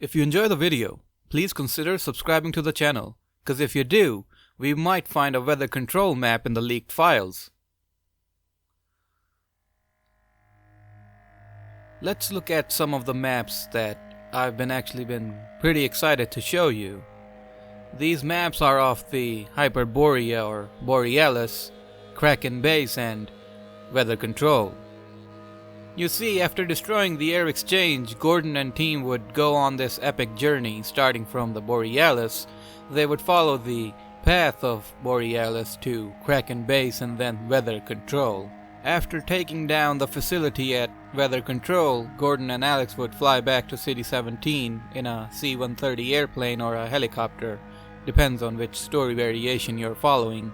If you enjoy the video, please consider subscribing to the channel, cause if you do, we might find a weather control map in the leaked files. Let's look at some of the maps that I've actually been pretty excited to show you. These maps are of the Hyperborea or Borealis, Kraken Base and weather control. You see, after destroying the air exchange, Gordon and team would go on this epic journey. Starting from the Borealis, they would follow the path of Borealis to Kraken Base and then weather control. After taking down the facility at weather control, Gordon and Alex would fly back to City 17 in a C-130 airplane or a helicopter, depends on which story variation you're following.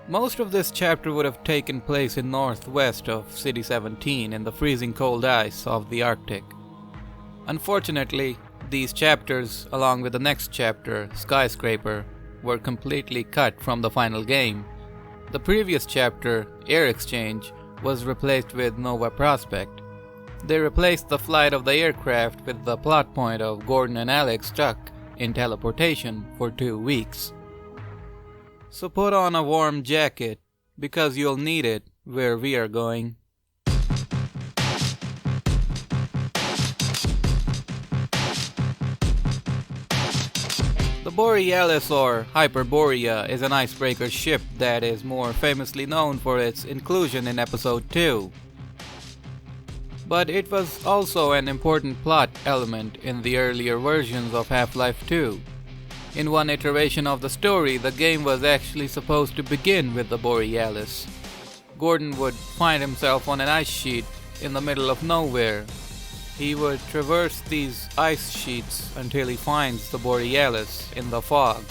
Most of this chapter would have taken place in northwest of City 17 in the freezing cold ice of the Arctic. Unfortunately, these chapters, along with the next chapter, Skyscraper, were completely cut from the final game. The previous chapter, Air Exchange, was replaced with Nova Prospect. They replaced the flight of the aircraft with the plot point of Gordon and Alex stuck in teleportation for 2 weeks. So put on a warm jacket, because you'll need it where we are going. The Borealis or Hyperborea is an icebreaker ship that is more famously known for its inclusion in episode 2. But it was also an important plot element in the earlier versions of Half-Life 2. In one iteration of the story, the game was actually supposed to begin with the Borealis. Gordon would find himself on an ice sheet in the middle of nowhere. He would traverse these ice sheets until he finds the Borealis in the fog.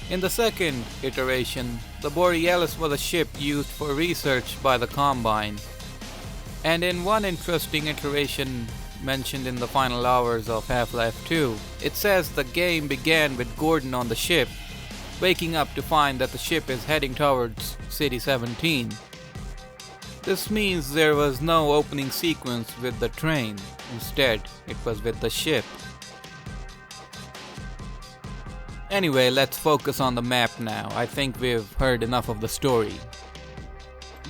In the second iteration, the Borealis was a ship used for research by the Combine. And in one interesting iteration mentioned in the final hours of Half-Life 2, it says the game began with Gordon on the ship, waking up to find that the ship is heading towards City 17. This means there was no opening sequence with the train, instead it was with the ship. Anyway, let's focus on the map now. I think we've heard enough of the story.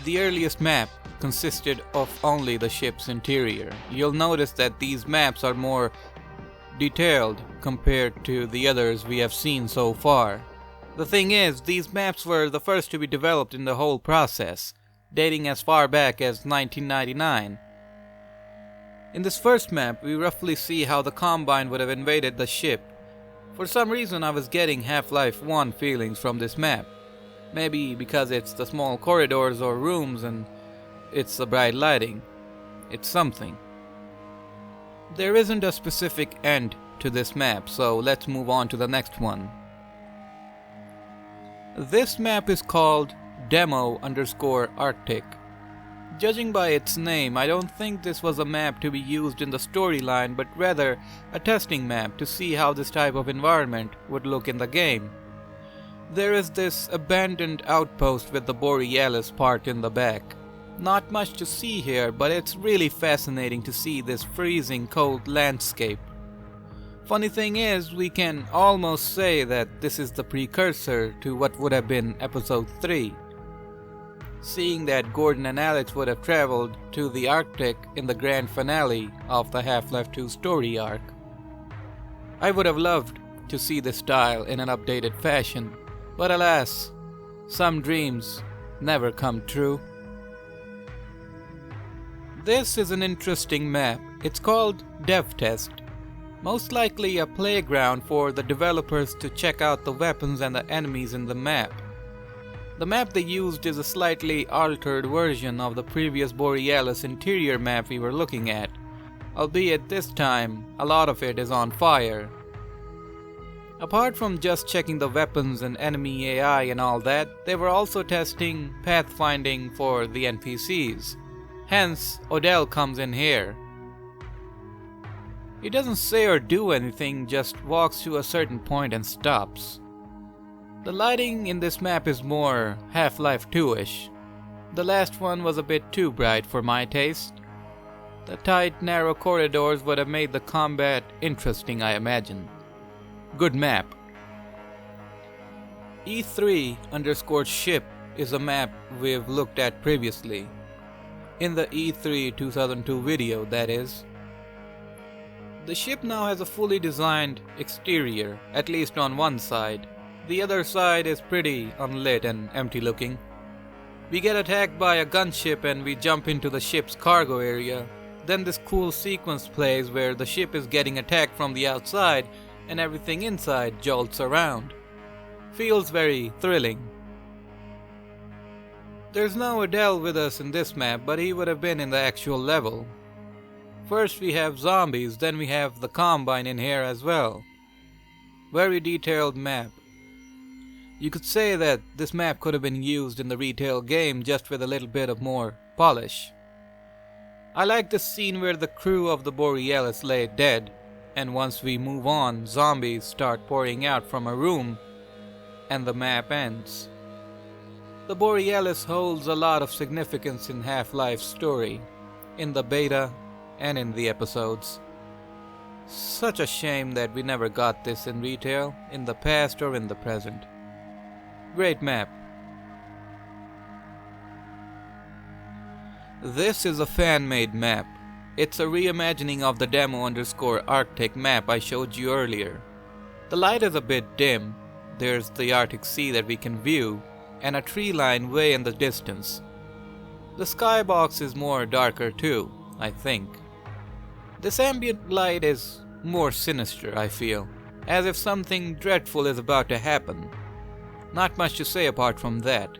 The earliest map consisted of only the ship's interior. You'll notice that these maps are more detailed compared to the others we have seen so far. The thing is, these maps were the first to be developed in the whole process, dating as far back as 1999. In this first map, we roughly see how the Combine would have invaded the ship. For some reason, I was getting Half-Life 1 feelings from this map. Maybe because it's the small corridors or rooms and it's the bright lighting. It's something. There isn't a specific end to this map, so let's move on to the next one. This map is called Demo_Arctic. Judging by its name, I don't think this was a map to be used in the storyline, but rather a testing map to see how this type of environment would look in the game. There is this abandoned outpost with the Borealis part in the back. Not much to see here, but it's really fascinating to see this freezing cold landscape. Funny thing is, we can almost say that this is the precursor to what would have been episode 3. Seeing that Gordon and Alex would have traveled to the Arctic in the grand finale of the Half-Life 2 story arc. I would have loved to see this style in an updated fashion, but alas, some dreams never come true. This is an interesting map. It's called Dev Test. Most likely a playground for the developers to check out the weapons and the enemies in the map. The map they used is a slightly altered version of the previous Borealis interior map we were looking at, albeit this time a lot of it is on fire. Apart from just checking the weapons and enemy AI and all that, they were also testing pathfinding for the NPCs. Hence, Odell comes in here. He doesn't say or do anything, just walks to a certain point and stops. The lighting in this map is more Half-Life 2-ish. The last one was a bit too bright for my taste. The tight, narrow corridors would have made the combat interesting, I imagine. Good map. E3_ship is a map we've looked at previously. In the E3 2002 video, that is. The ship now has a fully designed exterior, at least on one side. The other side is pretty unlit and empty looking. We get attacked by a gunship and we jump into the ship's cargo area. Then this cool sequence plays where the ship is getting attacked from the outside and everything inside jolts around. Feels very thrilling. There's no Adele with us in this map, but he would have been in the actual level. First we have zombies, then we have the Combine in here as well. Very detailed map. You could say that this map could have been used in the retail game just with a little bit of more polish. I like the scene where the crew of the Borealis lay dead, and once we move on, zombies start pouring out from a room, and the map ends. The Borealis holds a lot of significance in Half-Life's story, in the beta and in the episodes. Such a shame that we never got this in retail, in the past or in the present. Great map. This is a fan-made map. It's a reimagining of the demo_Arctic map I showed you earlier. The light is a bit dim. There's the Arctic Sea that we can view, and a tree line way in the distance. The skybox is more darker too, I think. This ambient light is more sinister, I feel, as if something dreadful is about to happen. Not much to say apart from that.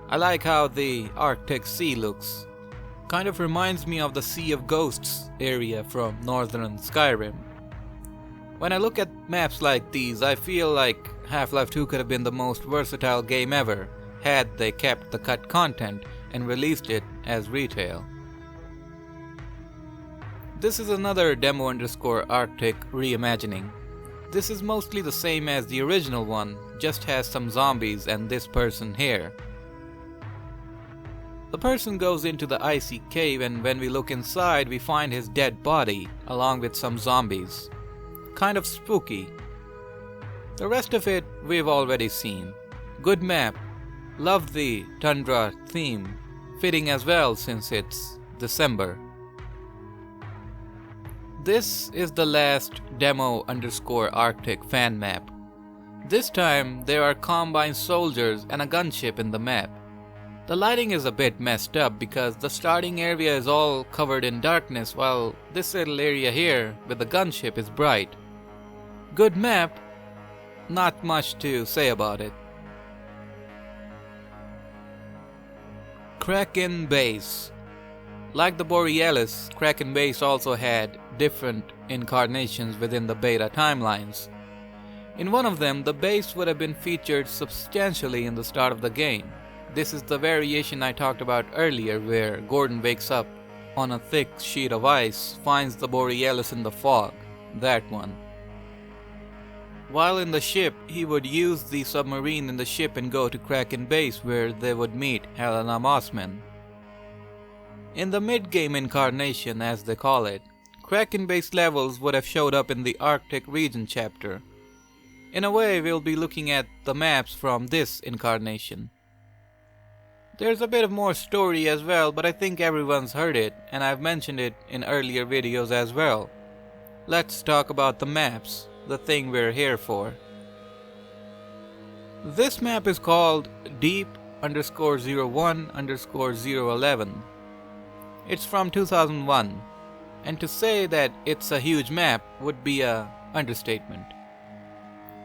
I like how the Arctic Sea looks. Kind of reminds me of the Sea of Ghosts area from Northern Skyrim. When I look at maps like these, I feel like Half-Life 2 could have been the most versatile game ever had they kept the cut content and released it as retail. This is another demo_Arctic reimagining. This is mostly the same as the original one, just has some zombies and this person here. The person goes into the icy cave, and when we look inside we find his dead body along with some zombies. Kind of spooky. The rest of it we've already seen. Good map. Love the tundra theme, fitting as well since it's December. This is the last demo_Arctic fan map. This time there are Combine soldiers and a gunship in the map. The lighting is a bit messed up because the starting area is all covered in darkness while this little area here with the gunship is bright. Good map, not much to say about it. Kraken Base. Like the Borealis, Kraken Base also had different incarnations within the beta timelines. In one of them, the base would have been featured substantially in the start of the game. This is the variation I talked about earlier where Gordon wakes up on a thick sheet of ice, finds the Borealis in the fog. That one. While in the ship, he would use the submarine in the ship and go to Kraken Base where they would meet Helena Mossman. In the mid-game incarnation, as they call it, Kraken Base levels would have showed up in the Arctic region chapter. In a way, we'll be looking at the maps from this incarnation. There's a bit of more story as well, but I think everyone's heard it, and I've mentioned it in earlier videos as well. Let's talk about the maps, the thing we're here for. This map is called Deep_01_011. It's from 2001, and to say that it's a huge map would be an understatement.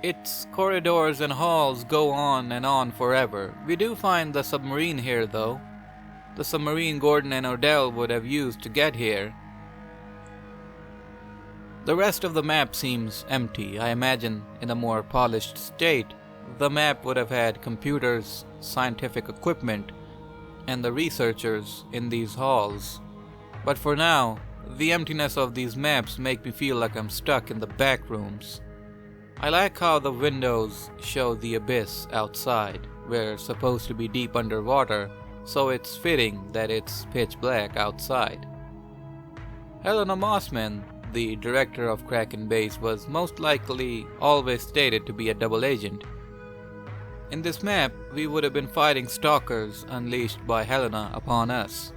Its corridors and halls go on and on forever. We do find the submarine here though. The submarine Gordon and Odell would have used to get here. The rest of the map seems empty. I imagine in a more polished state, the map would have had computers, scientific equipment, and the researchers in these halls. But for now, the emptiness of these maps make me feel like I'm stuck in the back rooms. I like how the windows show the abyss outside. We're supposed to be deep underwater, so it's fitting that it's pitch black outside. Helena Mossman, the director of Kraken Base, was most likely always stated to be a double agent. In this map, we would have been fighting stalkers unleashed by Helena upon us.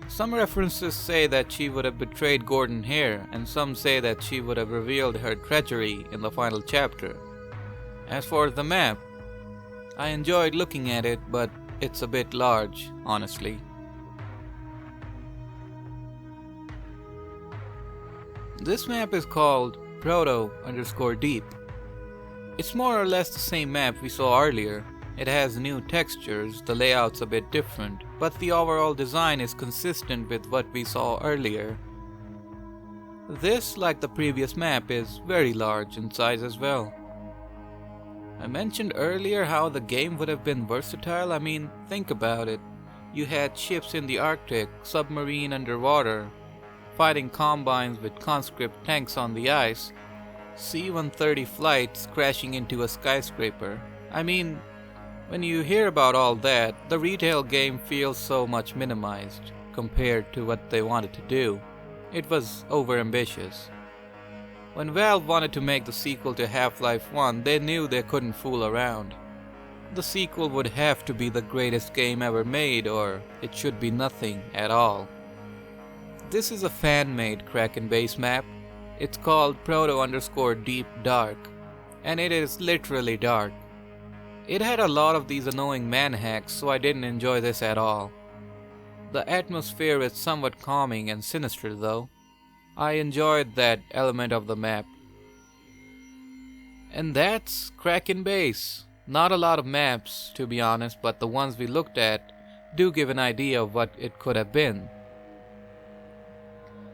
Some references say that she would have betrayed Gordon here, and some say that she would have revealed her treachery in the final chapter. As for the map, I enjoyed looking at it, but it's a bit large, honestly. This map is called Proto_Deep. It's more or less the same map we saw earlier. It has new textures, the layout's a bit different, but the overall design is consistent with what we saw earlier. This, like the previous map, is very large in size as well. I mentioned earlier how the game would have been versatile. I mean, think about it. You had ships in the Arctic, submarine underwater, fighting combines with conscript tanks on the ice, C-130 flights crashing into a skyscraper. I mean, when you hear about all that, the retail game feels so much minimized compared to what they wanted to do. It was overambitious. When Valve wanted to make the sequel to Half-Life 1, they knew they couldn't fool around. The sequel would have to be the greatest game ever made, or it should be nothing at all. This is a fan-made Kraken Base map. It's called Proto_Deep Dark, and it is literally dark. It had a lot of these annoying man hacks, so I didn't enjoy this at all. The atmosphere is somewhat calming and sinister though. I enjoyed that element of the map. And that's Kraken Base. Not a lot of maps, to be honest, but the ones we looked at do give an idea of what it could have been.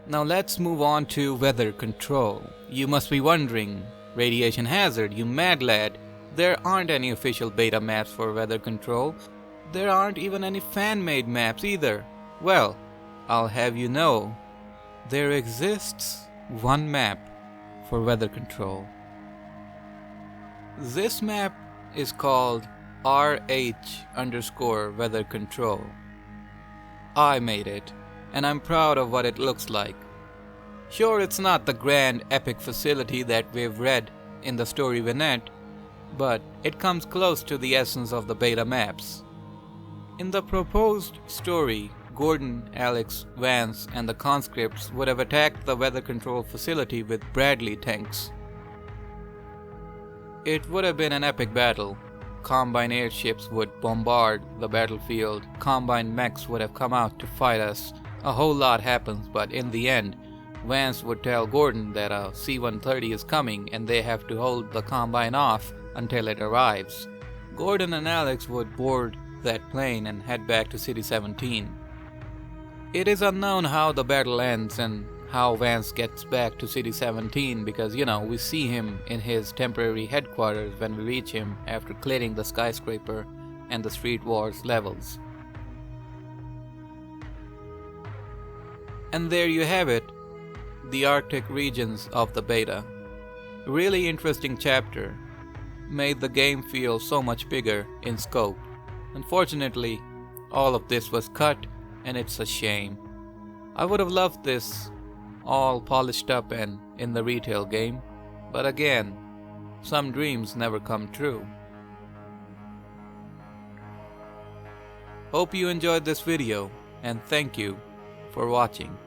Now let's move on to weather control. You must be wondering, radiation hazard, you mad lad. There aren't any official beta maps for weather control. There aren't even any fan-made maps either. Well, I'll have you know, there exists one map for weather control. This map is called RH_weather control. I made it, and I'm proud of what it looks like. Sure, it's not the grand epic facility that we've read in the story vignette, but it comes close to the essence of the beta maps. In the proposed story, Gordon, Alex, Vance, and the conscripts would have attacked the weather control facility with Bradley tanks. It would have been an epic battle. Combine airships would bombard the battlefield, Combine mechs would have come out to fight us. A whole lot happens, but in the end, Vance would tell Gordon that a C-130 is coming and they have to hold the Combine off until it arrives. Gordon and Alex would board that plane and head back to City 17. It is unknown how the battle ends and how Vance gets back to City 17 because, we see him in his temporary headquarters when we reach him after clearing the skyscraper and the Street Wars levels. And there you have it, the Arctic regions of the beta. Really interesting chapter. Made the game feel so much bigger in scope. Unfortunately, all of this was cut, and it's a shame. I would have loved this all polished up and in the retail game, but again, some dreams never come true. Hope you enjoyed this video, and thank you for watching.